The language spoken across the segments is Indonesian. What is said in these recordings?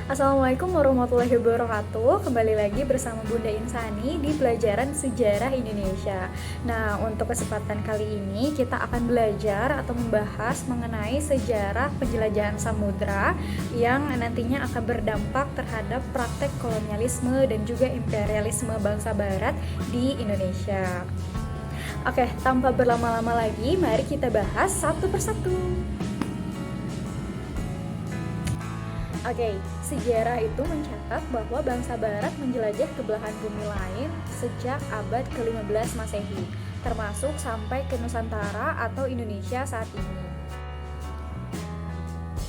Assalamualaikum warahmatullahi wabarakatuh. Kembali lagi bersama Bunda Insani di pelajaran sejarah Indonesia. Nah, untuk kesempatan kali ini kita akan belajar atau membahas mengenai sejarah penjelajahan samudra yang nantinya akan berdampak terhadap praktek kolonialisme dan juga imperialisme bangsa barat di Indonesia. Oke, tanpa berlama-lama lagi, mari kita bahas satu persatu. Oke, sejarah itu mencatat bahwa bangsa barat menjelajah ke belahan bumi lain sejak abad ke-15 Masehi, termasuk sampai ke Nusantara atau Indonesia saat ini.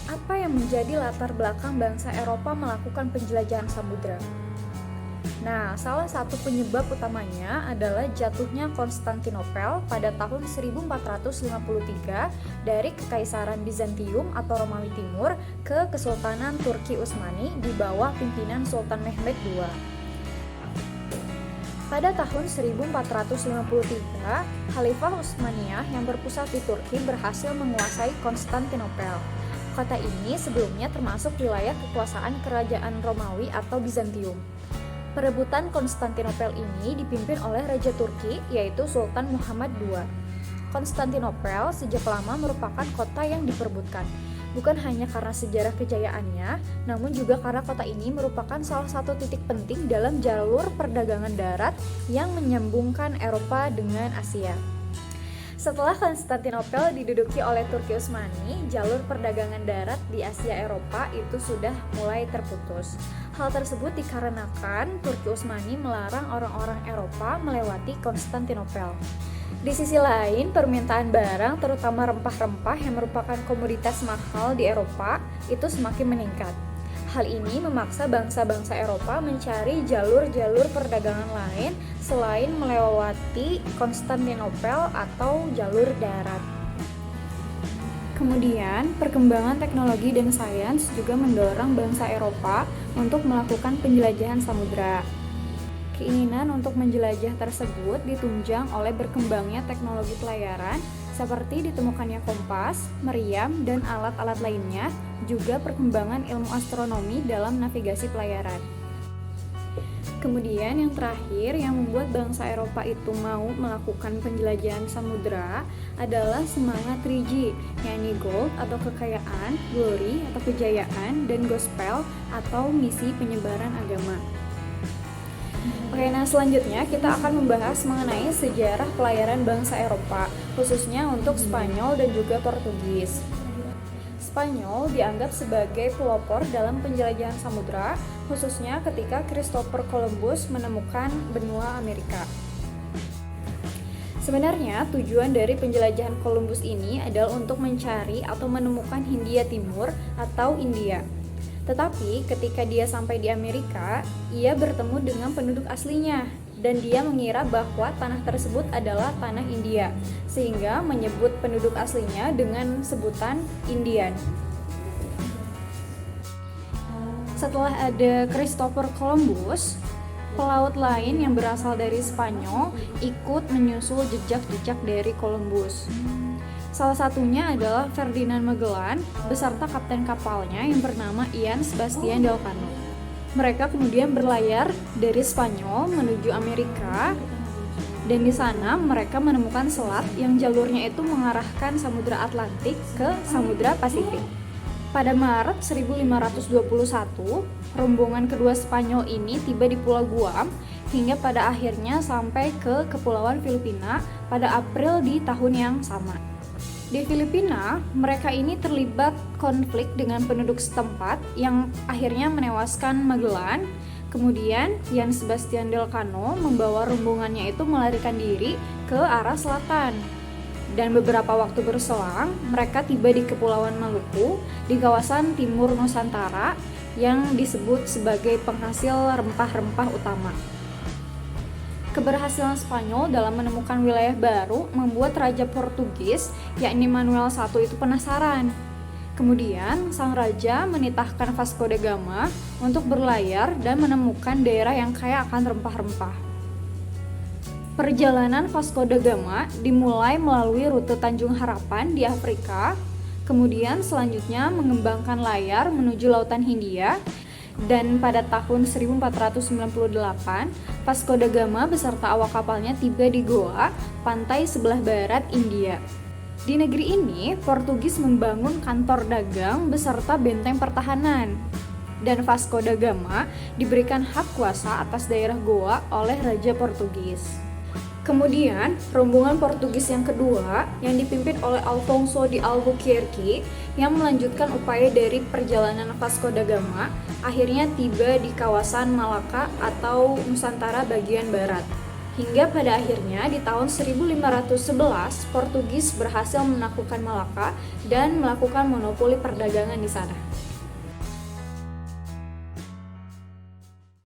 Apa yang menjadi latar belakang bangsa Eropa melakukan penjelajahan samudra? Nah, salah satu penyebab utamanya adalah jatuhnya Konstantinopel pada tahun 1453 dari Kekaisaran Bizantium atau Romawi Timur ke Kesultanan Turki Utsmani di bawah pimpinan Sultan Mehmed II. Pada tahun 1453, Khalifah Utsmaniyah yang berpusat di Turki berhasil menguasai Konstantinopel. Kota ini sebelumnya termasuk wilayah kekuasaan Kerajaan Romawi atau Bizantium. Perebutan Konstantinopel ini dipimpin oleh Raja Turki, yaitu Sultan Muhammad II. Konstantinopel sejak lama merupakan kota yang diperebutkan, bukan hanya karena sejarah kejayaannya, namun juga karena kota ini merupakan salah satu titik penting dalam jalur perdagangan darat yang menyambungkan Eropa dengan Asia. Setelah Konstantinopel diduduki oleh Turki Utsmani, jalur perdagangan darat di Asia Eropa itu sudah mulai terputus. Hal tersebut dikarenakan Turki Utsmani melarang orang-orang Eropa melewati Konstantinopel. Di sisi lain, permintaan barang, terutama rempah-rempah yang merupakan komoditas mahal di Eropa, itu semakin meningkat. Hal ini memaksa bangsa-bangsa Eropa mencari jalur-jalur perdagangan lain selain melewati Konstantinopel atau jalur darat. Kemudian, perkembangan teknologi dan sains juga mendorong bangsa Eropa untuk melakukan penjelajahan samudra. Keinginan untuk menjelajah tersebut ditunjang oleh berkembangnya teknologi pelayaran seperti ditemukannya kompas, meriam, dan alat-alat lainnya, juga perkembangan ilmu astronomi dalam navigasi pelayaran. Kemudian yang terakhir yang membuat bangsa Eropa itu mau melakukan penjelajahan samudra adalah semangat 3G, yakni gold atau kekayaan, glory atau kejayaan, dan gospel atau misi penyebaran agama. Oke, nah selanjutnya kita akan membahas mengenai sejarah pelayaran bangsa Eropa, khususnya untuk Spanyol dan juga Portugis. Spanyol dianggap sebagai pelopor dalam penjelajahan samudra, khususnya ketika Christopher Columbus menemukan benua Amerika. Sebenarnya tujuan dari penjelajahan Columbus ini adalah untuk mencari atau menemukan Hindia Timur atau India. Tetapi ketika dia sampai di Amerika, ia bertemu dengan penduduk aslinya dan dia mengira bahwa tanah tersebut adalah tanah India, sehingga menyebut penduduk aslinya dengan sebutan Indian. Setelah ada Christopher Columbus, pelaut lain yang berasal dari Spanyol ikut menyusul jejak-jejak dari Columbus. Salah satunya adalah Ferdinand Magellan beserta kapten kapalnya yang bernama Ian Sebastian Elcano. Mereka kemudian berlayar dari Spanyol menuju Amerika dan di sana mereka menemukan selat yang jalurnya itu mengarahkan Samudra Atlantik ke Samudra Pasifik. Pada Maret 1521, rombongan kedua Spanyol ini tiba di Pulau Guam hingga pada akhirnya sampai ke Kepulauan Filipina pada April di tahun yang sama. Di Filipina, mereka ini terlibat konflik dengan penduduk setempat yang akhirnya menewaskan Magellan. Kemudian, Ian Sebastian Elcano membawa rombongannya itu melarikan diri ke arah selatan. Dan beberapa waktu berselang, mereka tiba di Kepulauan Maluku di kawasan timur Nusantara yang disebut sebagai penghasil rempah-rempah utama. Keberhasilan Spanyol dalam menemukan wilayah baru membuat Raja Portugis, yakni Manuel I itu penasaran. Kemudian, sang raja menitahkan Vasco da Gama untuk berlayar dan menemukan daerah yang kaya akan rempah-rempah. Perjalanan Vasco da Gama dimulai melalui rute Tanjung Harapan di Afrika, kemudian selanjutnya mengembangkan layar menuju Lautan Hindia Dan pada tahun 1498, Vasco da Gama beserta awak kapalnya tiba di Goa, pantai sebelah barat India. Di negeri ini, Portugis membangun kantor dagang beserta benteng pertahanan. Dan Vasco da Gama diberikan hak kuasa atas daerah Goa oleh Raja Portugis. Kemudian, rombongan Portugis yang kedua yang dipimpin oleh Alfonso de Albuquerque yang melanjutkan upaya dari perjalanan Vasco da Gama akhirnya tiba di kawasan Malaka atau Nusantara bagian barat. Hingga pada akhirnya di tahun 1511 Portugis berhasil menaklukkan Malaka dan melakukan monopoli perdagangan di sana.